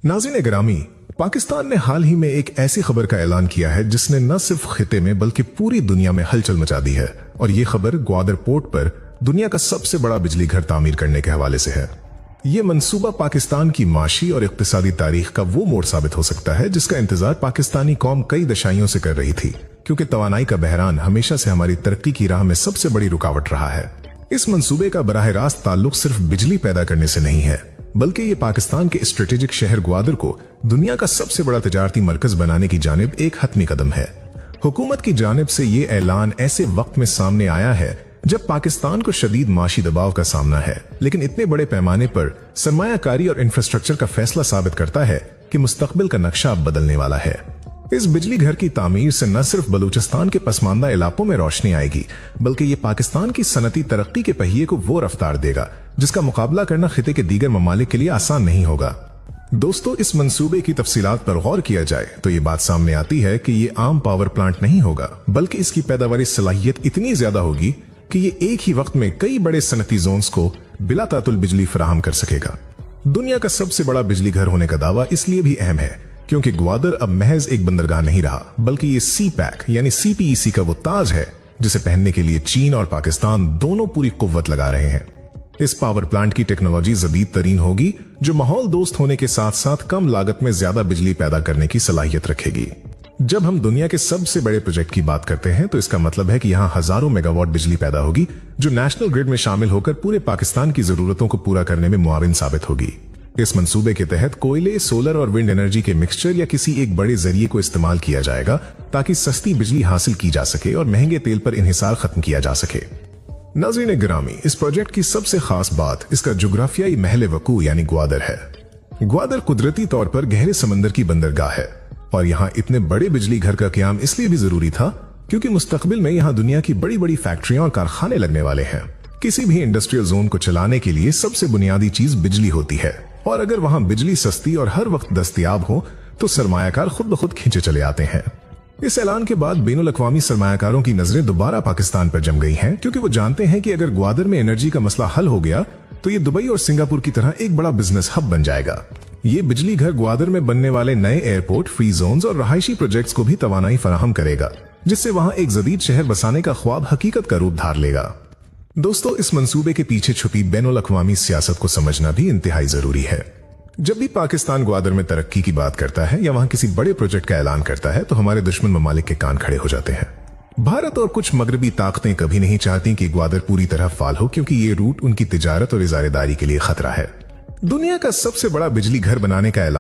नाज़रीन गिरामी, पाकिस्तान ने हाल ही में एक ऐसी खबर का ऐलान किया है जिसने न सिर्फ खिते में बल्कि पूरी दुनिया में हलचल मचा दी है। और ये खबर ग्वादर पोर्ट पर दुनिया का सबसे बड़ा बिजली घर तामीर करने के हवाले से है। ये मंसूबा पाकिस्तान की माशी और इक्तिसादी तारीख का वो मोड़ साबित हो सकता है जिसका इंतजार पाकिस्तानी कौम कई दशाइयों से कर रही थी, क्योंकि तवानाई का बहरान हमेशा से हमारी तरक्की की राह में सबसे बड़ी रुकावट रहा है। इस मंसूबे का बराह रास्त ताल्लुक सिर्फ बिजली पैदा करने से नहीं है, बल्कि ये पाकिस्तान के स्ट्रेटेजिक शहर ग्वादर को दुनिया का सबसे बड़ा तिजारती मरकज बनाने की जानिब एक हतमी कदम है। हुकूमत की जानिब से ये ऐलान ऐसे वक्त में सामने आया है जब पाकिस्तान को शदीद माशी दबाव का सामना है, लेकिन इतने बड़े पैमाने पर सरमायाकारी और इंफ्रास्ट्रक्चर का फैसला साबित करता है कि मुस्तकबिल का नक्शा अब बदलने वाला है। इस बिजली घर की तामीर से न सिर्फ बलूचिस्तान के पसमानदा इलाकों में रोशनी आएगी, बल्कि ये पाकिस्तान की सनती तरक्की के पहिए को वो रफ्तार देगा जिसका मुकाबला करना खिते के दीगर ममालिक के लिए आसान नहीं होगा। दोस्तों, इस मंसूबे की तफसीलात पर गौर किया जाए तो ये बात सामने आती है कि ये आम पावर प्लांट नहीं होगा, बल्कि इसकी पैदावारी सलाहियत इतनी ज्यादा होगी कि ये एक ही वक्त में कई बड़े सनती जोन्स को बिला तातुल बिजली फराहम कर सकेगा। दुनिया का सबसे बड़ा बिजली घर होने का दावा इसलिए भी अहम है क्योंकि ग्वादर अब महज एक बंदरगाह नहीं रहा, बल्कि ये सी पैक यानी CPEC का वो ताज है जिसे पहनने के लिए चीन और पाकिस्तान दोनों पूरी कुव्वत लगा रहे हैं। इस पावर प्लांट की टेक्नोलॉजी जदीद तरीन होगी जो माहौल दोस्त होने के साथ साथ कम लागत में ज्यादा बिजली पैदा करने की सलाहियत रखेगी। जब हम दुनिया के सबसे बड़े प्रोजेक्ट की बात करते हैं तो इसका मतलब है कि यहाँ हजारों मेगावाट बिजली पैदा होगी जो नेशनल ग्रिड में शामिल होकर पूरे पाकिस्तान की जरूरतों को पूरा करने में मुआविन साबित होगी। इस मंसूबे के तहत कोयले, सोलर और विंड एनर्जी के मिक्सचर या किसी एक बड़े जरिए को इस्तेमाल किया जाएगा ताकि सस्ती बिजली हासिल की जा सके और महंगे तेल पर इन्हिसार खत्म किया जा सके। नाज़रीन गिरामी, इस प्रोजेक्ट की सबसे खास बात इसका जुग्राफियाई महल वकू यानी ग्वादर है। ग्वादर कुदरती तौर पर गहरे समंदर की बंदरगाह है और यहाँ इतने बड़े बिजली घर का क्याम इसलिए भी जरूरी था क्योंकि मुस्तकबिल में यहाँ दुनिया की बड़ी बड़ी फैक्ट्रियां और कारखाने लगने वाले हैं। किसी भी इंडस्ट्रियल जोन को चलाने के लिए सबसे बुनियादी चीज बिजली होती है, और अगर वहां बिजली सस्ती और हर वक्त दस्तयाब हो तो सरमायाकार खुद ब खुद खींचे चले आते हैं। इस ऐलान के बाद बैनुल अक़वामी सरमायाकारों की नजरें दोबारा पाकिस्तान पर जम गई हैं, क्योंकि वो जानते हैं कि अगर ग्वादर में एनर्जी का मसला हल हो गया तो ये दुबई और सिंगापुर की तरह एक बड़ा बिजनेस हब बन जाएगा। ये बिजली घर ग्वादर में बनने वाले नए एयरपोर्ट, फ्री जोन्स और रहायशी प्रोजेक्ट्स को भी तवानाई फराहम करेगा, जिससे वहां एक जदीद शहर बसाने का ख्वाब हकीकत का रूप धार लेगा। दोस्तों, इस मंसूबे के पीछे छुपी बैनुल अक़वामी सियासत को समझना भी इंतहाई जरूरी है। जब भी पाकिस्तान ग्वादर में तरक्की की बात करता है या वहां किसी बड़े प्रोजेक्ट का ऐलान करता है तो हमारे दुश्मन ममालिक के कान खड़े हो जाते हैं। भारत और कुछ मगरबी ताकतें कभी नहीं चाहती कि ग्वादर पूरी तरह फाल हो, क्योंकि ये रूट उनकी तिजारत और इजारेदारी के लिए खतरा है। दुनिया का सबसे बड़ा बिजली घर बनाने का ऐलान